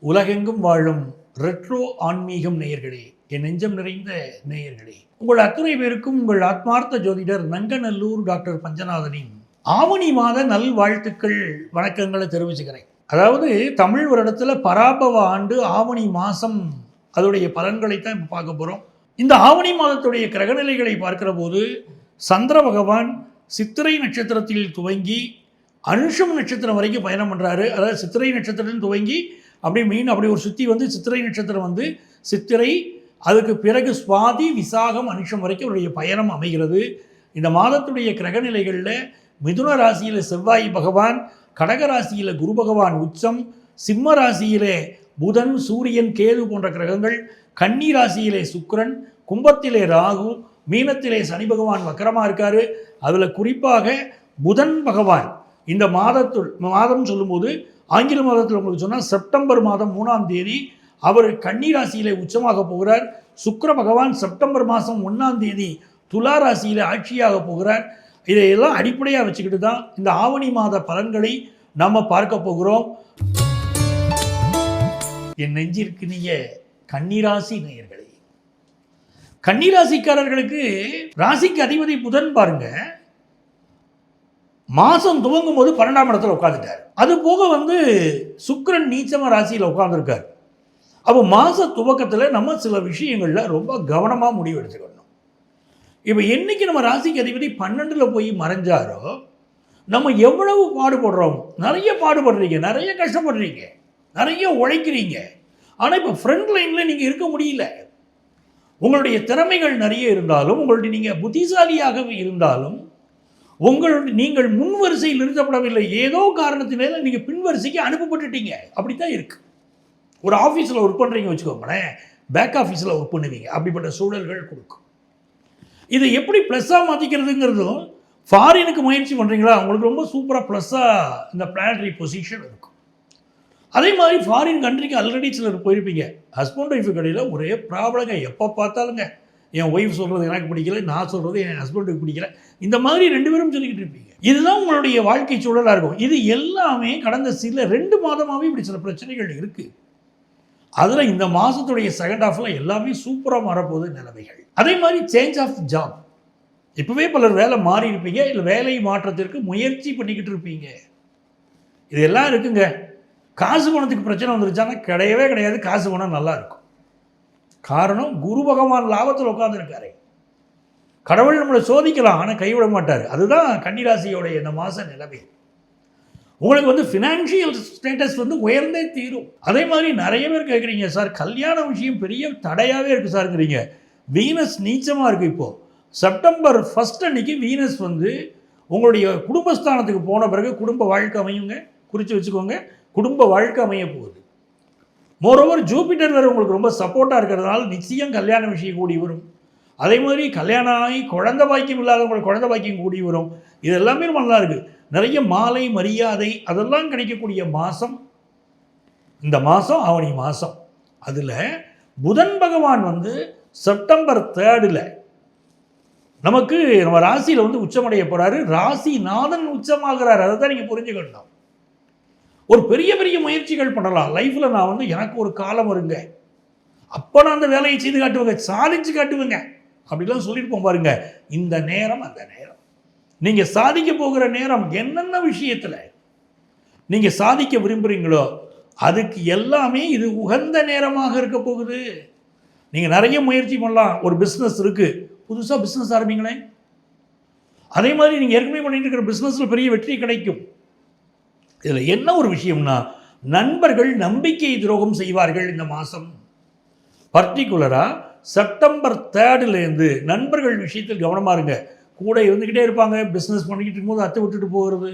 உலகெங்கும் வாழும் ரெட்ரோ ஆன்மீகம் நேயர்களே, என் நெஞ்சம் நிறைந்த நேயர்களே, உங்கள் அத்துணை பேருக்கும் உங்கள் ஆத்மார்த்த ஜோதிடர் நங்கநல்லூர் டாக்டர் பஞ்சநாதனின் ஆவணி மாத நல்வாழ்த்துக்கள் வணக்கங்களை தெரிவிச்சுக்கிறேன். அதாவது தமிழ் வருடத்தில் பராபவ ஆண்டு ஆவணி மாதம் அதோடைய பலன்களைத்தான் இப்போ பார்க்க போகிறோம். இந்த ஆவணி மாதத்துடைய கிரகநிலைகளை பார்க்கிற போது சந்திர பகவான் சித்திரை நட்சத்திரத்தில் துவங்கி அனுஷம் நட்சத்திரம் வரைக்கும் பயணம் பண்ணுறாரு. அதாவது சித்திரை நட்சத்திரம் துவங்கி அப்படி ஒரு சுற்றி வந்து சித்திரை நட்சத்திரம் வந்து சித்திரை, அதுக்கு பிறகு சுவாதி, விசாகம், அனுஷம் வரைக்கும் அவருடைய பயணம் அமைகிறது. இந்த மாதத்துடைய கிரகநிலைகளில் மிதுன ராசியில் செவ்வாய் பகவான், கடக ராசியில் குரு பகவான் உச்சம், சிம்ம ராசியிலே புதன், சூரியன், கேது போன்ற கிரகங்கள், கன்னி ராசியிலே சுக்கிரன், கும்பத்திலே ராகு, மீனத்திலே சனி பகவான் வக்கரமாக இருக்கார். அதில் குறிப்பாக புதன் பகவான் இந்த மாதம் சொல்லும்போது ஆங்கில மாதத்தில் உங்களுக்கு சொன்னால் செப்டம்பர் மாதம் 3ஆம் தேதி அவர் கன்னி ராசியிலே உச்சமாக போகிறார். சுக்கிர பகவான் செப்டம்பர் மாதம் 1ஆம் தேதி துலா ராசியில் ஆட்சியாக போகிறார். இதையெல்லாம் அடிப்படையாக வச்சுக்கிட்டு தான் இந்த ஆவணி மாத பலன்களை நம்ம பார்க்க போகிறோம். என் நெஞ்சிற்கு நீங்க கன்னிராசி நேயர்களே, கன்னிராசிக்காரர்களுக்கு ராசிக்கு அதிபதி புதன் பாருங்க, மாதம் துவங்கும் போது 12ஆம் இடத்துல உட்காந்துட்டார். அது போக வந்து சுக்கிரன் நீச்சம ராசியில் உட்காந்துருக்கார். அப்போ மாத துவக்கத்தில் நம்ம சில விஷயங்களில் ரொம்ப கவனமாக முடிவு எடுத்துக்கணும். இப்போ என்னைக்கு நம்ம ராசிக்கு அதிபதி 12ல் போய் மறைஞ்சாரோ நம்ம எவ்வளவு பாடுபடுறோம், நிறைய பாடுபடுறீங்க, நிறைய கஷ்டப்படுறீங்க, நிறைய உழைக்கிறீங்க. ஆனால் இப்போ ஃப்ரண்ட் லைனில் நீங்கள் இருக்க முடியல. உங்களுடைய திறமைகள் நிறைய இருந்தாலும், உங்களுடைய நீங்கள் புத்திசாலியாக இருந்தாலும் நீங்கள் முன் வரிசையில் நிறுத்தப்படவில்லை. ஏதோ காரணத்தினால நீங்கள் பின் வரிசைக்கு அனுப்பப்பட்டுட்டீங்க. அப்படித்தான் இருக்கு. ஒரு ஆஃபீஸில் ஒர்க் பண்ணுறீங்க வச்சுக்கோங்களேன், பேக் ஆஃபீஸில் ஒர்க் பண்ணுவீங்க. அப்படிப்பட்ட சூழல்கள் கொடுக்கும். இதை எப்படி ப்ளஸ்ஸாக மாற்றிக்கிறதுங்கிறதும், ஃபாரினுக்கு முயற்சி பண்ணுறீங்களா, உங்களுக்கு ரொம்ப சூப்பராக ப்ளஸ்ஸாக இந்த பிளானட்டரி பொசிஷன் இருக்கும். அதே மாதிரி ஃபாரின் கண்ட்ரிக்கு ஆல்ரெடி சிலர் போயிருப்பீங்க. ஹஸ்பண்ட் ஒய்ஃபு கடையில் ஒரே ப்ராப்ளங்க, எப்போ பார்த்தாலுங்க என் ஒய்ஃப் சொல்கிறது எனக்கு பிடிக்கல, நான் சொல்கிறது என் ஹஸ்பண்டுக்கு பிடிக்கல, இந்த மாதிரி 2 பேரும் சொல்லிக்கிட்டு இருப்பீங்க. இதுதான் உங்களுடைய வாழ்க்கை சூழலாக இருக்கும். இது எல்லாமே கடந்த சில 2 மாதமாகவே இப்படி சில பிரச்சனைகள் இருக்குது. அதில் இந்த மாதத்துடைய செகண்ட் ஹாஃபில் எல்லாமே சூப்பராக மாறப்போகுது நிலைமைகள். அதே மாதிரி சேஞ்ச் ஆஃப் ஜாப், இப்போவே பலர் வேலை மாறி இருப்பீங்க, இல்லை வேலை மாற்றத்திற்கு முயற்சி பண்ணிக்கிட்டு இருப்பீங்க. இதெல்லாம் இருக்குங்க. காசு பணத்துக்கு பிரச்சனை வந்துருச்சானா கிடையவே கிடையாது. காசு பணம் நல்லா இருக்கும். காரணம், குரு பகவான் லாபத்தில் உட்கார்ந்துருக்காரு. கடவுள் நம்மளை சோதிக்கலாம், ஆனால் கைவிட மாட்டார். அதுதான் கன்னிராசியோடைய இந்த மாத நிலைமை. உங்களுக்கு வந்து ஃபினான்ஷியல் ஸ்டேட்டஸ் வந்து உயர்ந்தே தீரும். அதே மாதிரி நிறைய பேர் கேட்குறீங்க, சார் கல்யாண விஷயம் பெரிய தடையாகவே இருக்குது சார்ங்கிறீங்க. வீனஸ் நீச்சமாக இருக்குது. இப்போது செப்டம்பர் 1 அன்னைக்கு வீனஸ் வந்து உங்களுடைய குடும்பஸ்தானத்துக்கு போன பிறகு குடும்ப வாழ்க்கை அமையுங்க. குறித்து வச்சுக்கோங்க, குடும்ப வாழ்க்கை அமைய போகுது. மோரோவர் ஜூபிட்டர் வேறு உங்களுக்கு ரொம்ப சப்போர்ட்டாக இருக்கிறதுனால நிச்சயம் கல்யாண விஷயம் கூடி வரும். அதே மாதிரி கல்யாணம் ஆகி குழந்தை பாக்கியம் இல்லாதவங்களுக்கு குழந்தை பாக்கியம் கூடி வரும். இது எல்லாமே நல்லா இருக்குது. நிறைய மாலை மரியாதை அதெல்லாம் கிடைக்கக்கூடிய மாதம் இந்த மாதம், ஆவணி மாதம். அதில் புதன் பகவான் வந்து செப்டம்பர் 3 நமக்கு நம்ம ராசியில் வந்து உச்சமடைய போகிறாரு. ராசிநாதன் உச்சமாகிறார். அதை தான் நீங்கள் புரிஞ்சுக்கணும். ஒரு பெரிய பெரிய முயற்சிகள் பண்ணலாம் லைஃப்பில். நான் வந்து எனக்கு ஒரு காலம் வருங்க, அப்போ நான் அந்த வேலையை செய்து காட்டுவேங்க, சாதிச்சு காட்டுவேங்க அப்படிலாம் சொல்லியிருப்போம் பாருங்க. இந்த நேரம் அந்த நேரம் நீங்கள் சாதிக்க போகிற நேரம். என்னென்ன விஷயத்தில் நீங்கள் சாதிக்க விரும்புகிறீங்களோ அதுக்கு எல்லாமே இது உகந்த நேரமாக இருக்க போகுது. நீங்கள் நிறைய முயற்சி பண்ணலாம். ஒரு பிஸ்னஸ் இருக்குது, புதுசாக பிஸ்னஸ் ஆரம்பிங்களேன். அதே மாதிரி நீங்கள் ஏற்கனவே பண்ணிட்டு இருக்கிற பிஸ்னஸில் பெரிய வெற்றி கிடைக்கும். இதில் என்ன ஒரு விஷயம்னா, நண்பர்கள் நம்பிக்கை துரோகம் செய்வார்கள் இந்த மாதம். பர்டிகுலராக செப்டம்பர் 3 நண்பர்கள் விஷயத்தில் கவனமாக இருங்க. கூட இருந்துக்கிட்டே இருப்பாங்க, பிஸ்னஸ் பண்ணிக்கிட்டு இருக்கும்போது அத்தை விட்டுட்டு போகிறது,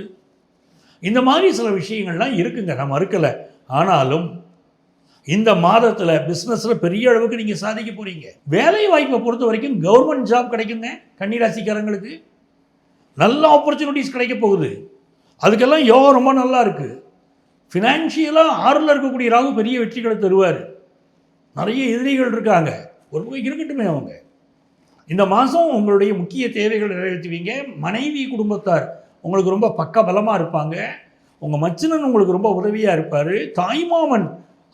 இந்த மாதிரி சில விஷயங்கள்லாம் இருக்குங்க. நான் மறுக்கலை. ஆனாலும் இந்த மாதத்தில் பிஸ்னஸில் பெரிய அளவுக்கு நீங்கள் சாதிக்க போகிறீங்க. வேலை வாய்ப்பை பொறுத்த வரைக்கும் கவர்மெண்ட் ஜாப் கிடைக்குங்க. கன்னிராசிக்காரங்களுக்கு நல்ல ஆப்பர்ச்சுனிட்டிஸ் கிடைக்க போகுது. அதுக்கெல்லாம் யோகம் ரொம்ப நல்லா இருக்குது. ஃபினான்ஷியலாக 6ல் இருக்கக்கூடிய ராகு பெரிய வெற்றிகளை தருவார். நிறைய எதிரிகள் இருக்காங்க, ஒரு பக்கம் இருக்கட்டுமே. அவங்க இந்த மாதம் உங்களுடைய முக்கிய தேவைகளை நிறைவேற்றுவீங்க. மனைவி குடும்பத்தார் உங்களுக்கு ரொம்ப பக்க பலமாக இருப்பாங்க. உங்கள் மச்சினன் உங்களுக்கு ரொம்ப உதவியாக இருப்பார். தாய்மாமன்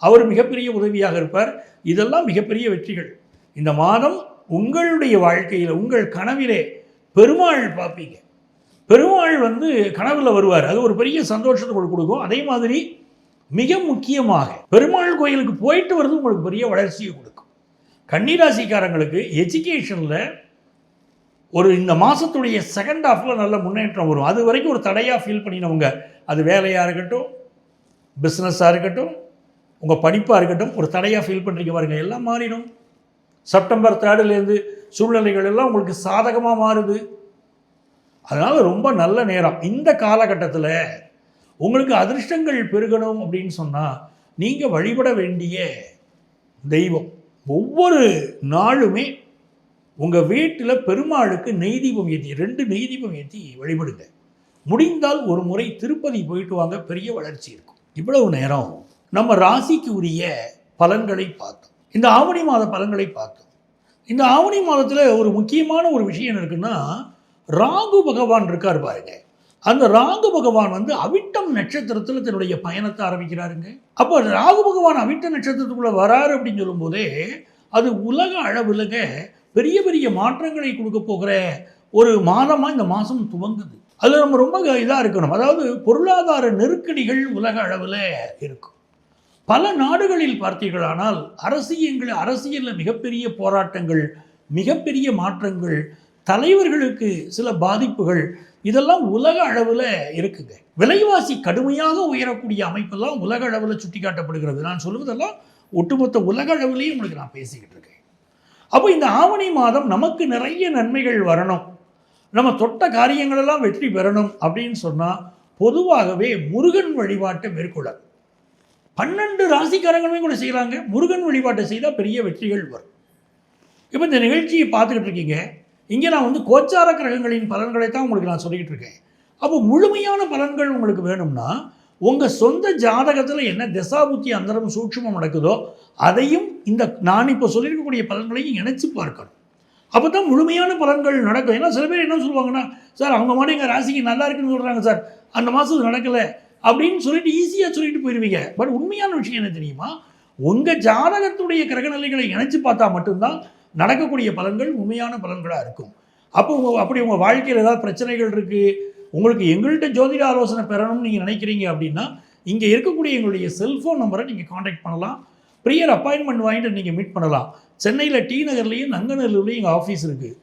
அவர் மிகப்பெரிய உதவியாக இருப்பார். இதெல்லாம் மிகப்பெரிய வெற்றிகள். இந்த மாதம் உங்களுடைய வாழ்க்கையில் உங்கள் கனவிலே பெருமாள் பார்ப்பீங்க. பெருமாள் கனவுல வருவார். அது ஒரு பெரிய சந்தோஷத்தை உங்களுக்கு கொடுக்கும். அதே மாதிரி மிக முக்கியமாக பெருமாள் கோயிலுக்கு போயிட்டு வருது உங்களுக்கு பெரிய வளர்ச்சியை கொடுக்கும். கன்னிராசிக்காரங்களுக்கு எஜுகேஷனில் இந்த மாதத்துடைய செகண்ட் ஹாஃபில் நல்ல முன்னேற்றம் வரும். அது வரைக்கும் ஒரு தடையாக ஃபீல் பண்ணினவங்க, அது வேலையாக இருக்கட்டும், பிஸ்னஸாக இருக்கட்டும், உங்கள் படிப்பாக இருக்கட்டும், ஒரு தடையாக ஃபீல் பண்ணுறீங்க பாருங்கள், எல்லாம் மாறிடும். செப்டம்பர் 3 சூழ்நிலைகள் எல்லாம் உங்களுக்கு சாதகமாக மாறுது. அதனால் ரொம்ப நல்ல நேரம். இந்த காலகட்டத்தில் உங்களுக்கு அதிர்ஷ்டங்கள் பெருகணும் அப்படின்னு சொன்னால் நீங்கள் வழிபட வேண்டிய தெய்வம், ஒவ்வொரு நாளுமே உங்கள் வீட்டில் பெருமாளுக்கு நெய் தீபம் ஏற்றி 2 நெய் தீபம் ஏற்றி வழிபடுங்க. முடிந்தால் ஒரு முறை திருப்பதி போயிட்டு வாங்க, பெரிய வளர்ச்சி இருக்கும். இவ்வளவு நேரம் நம்ம ராசிக்கு உரிய பலன்களை பார்த்தோம். இந்த ஆவணி மாத பலன்களை பார்த்தோம். இந்த ஆவணி மாதத்தில் ஒரு முக்கியமான ஒரு விஷயம் இருக்குன்னா, ராகு பகவான் இருக்கார் பாருங்க. அந்த ராகு பகவான் அவிட்டம் நட்சத்திரத்தில் தன்னுடைய பயணத்தை ஆரம்பிக்கிறாருங்க. அப்போ ராகு பகவான் அவிட்ட நட்சத்திரத்துக்குள்ளே வராரு அப்படின்னு சொல்லும்போதே அது உலக அளவில் பெரிய பெரிய மாற்றங்களை கொடுக்க போகிற ஒரு மாதமாக இந்த மாதம் துவங்குது. அதில் நம்ம ரொம்ப இதாக இருக்கணும். அதாவது பொருளாதார நெருக்கடிகள் உலக அளவில் இருக்கும். பல நாடுகளில் பார்த்தீர்களானால் அரசியலில் மிகப்பெரிய போராட்டங்கள், மிகப்பெரிய மாற்றங்கள், தலைவர்களுக்கு சில பாதிப்புகள், இதெல்லாம் உலக அளவில் இருக்குங்க. விலைவாசி கடுமையாக உயரக்கூடிய அமைப்பெல்லாம் உலக அளவில் சுட்டி காட்டப்படுகிறது. நான் சொல்லுவதெல்லாம் ஒட்டுமொத்த உலக அளவிலேயே உங்களுக்கு நான் பேசிக்கிட்டு இருக்கேன். அப்போ இந்த ஆவணி மாதம் நமக்கு நிறைய நன்மைகள் வரணும், நம்ம தொட்ட காரியங்களெல்லாம் வெற்றி பெறணும் அப்படின்னு சொன்னால் பொதுவாகவே முருகன் வழிபாட்டை மேற்கொள்ளணும். 12 ராசிக்காரங்களுமே கூட செய்கிறாங்க. முருகன் வழிபாட்டை செய்தால் பெரிய வெற்றிகள் வரும். இப்போ இந்த நிகழ்ச்சியை பார்த்துக்கிட்டு இருக்கீங்க. இங்கே நான் கோச்சார கிரகங்களின் பலன்களை தான் உங்களுக்கு நான் சொல்லிக்கிட்டு இருக்கேன். அப்போ முழுமையான பலன்கள் உங்களுக்கு வேணும்னா உங்கள் சொந்த ஜாதகத்தில் என்ன தசாபுத்தி அந்தரம் சூட்சுமம் நடக்குதோ அதையும் நான் இப்போ சொல்லியிருக்கக்கூடிய பலன்களையும் இணைச்சு பார்க்கணும். அப்போ தான் முழுமையான பலன்கள் நடக்கும். ஏன்னா சில பேர் என்ன சொல்லுவாங்கன்னா, சார் அவங்க மாதிரி எங்கள் ராசிக்கு நல்லா இருக்குன்னு சொல்கிறாங்க சார், அந்த மாதம் நடக்கலை அப்படின்னு சொல்லிட்டு ஈஸியாக சொல்லிட்டு போயிடுவீங்க. பட் உண்மையான விஷயம் என்ன தெரியுமா, உங்கள் ஜாதகத்துடைய கிரகநிலைகளை இணைச்சு பார்த்தா மட்டும்தான் நடக்கக்கூடிய பலன்கள் உண்மையான பலன்களாக இருக்கும். அப்படி உங்கள் வாழ்க்கையில் ஏதாவது பிரச்சனைகள் இருக்குது, உங்களுக்கு எங்கள்கிட்ட ஜோதிட ஆலோசனை பெறணும்னு நீங்கள் நினைக்கிறீங்க அப்படின்னா இங்கே இருக்கக்கூடிய எங்களுடைய செல்ஃபோன் நம்பரை நீங்கள் காண்டாக்ட் பண்ணலாம். ப்ரியர் அப்பாயின்மெண்ட் வாங்கிட்டு நீங்கள் மீட் பண்ணலாம். சென்னையில் டி நகர்லேயும் நங்கநல்லூர்லேயும் எங்கள் ஆஃபீஸ் இருக்குது.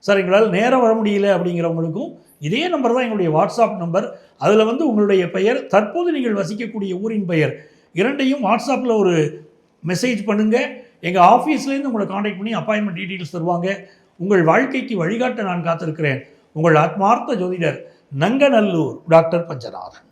சார் எங்களால் நேரம் வர முடியல அப்படிங்கிறவங்களுக்கும் இதே நம்பர் தான் எங்களுடைய வாட்ஸ்அப் நம்பர். அதில் உங்களுடைய பெயர், தற்போது நீங்கள் வசிக்கக்கூடிய ஊரின் பெயர் இரண்டையும் வாட்ஸ்அப்பில் ஒரு மெசேஜ் பண்ணுங்கள். எங்கள் ஆஃபீஸ்லேருந்து உங்களை காண்டாக்ட் பண்ணி அப்பாயின்மெண்ட் டீட்டெயில்ஸ் தருவாங்க. உங்கள் வாழ்க்கைக்கு வழிகாட்ட நான் காத்திருக்கிறேன். உங்கள் ஆத்மார்த்த ஜோதிடர், நங்கநல்லூர் டாக்டர் பஞ்சநாதன்.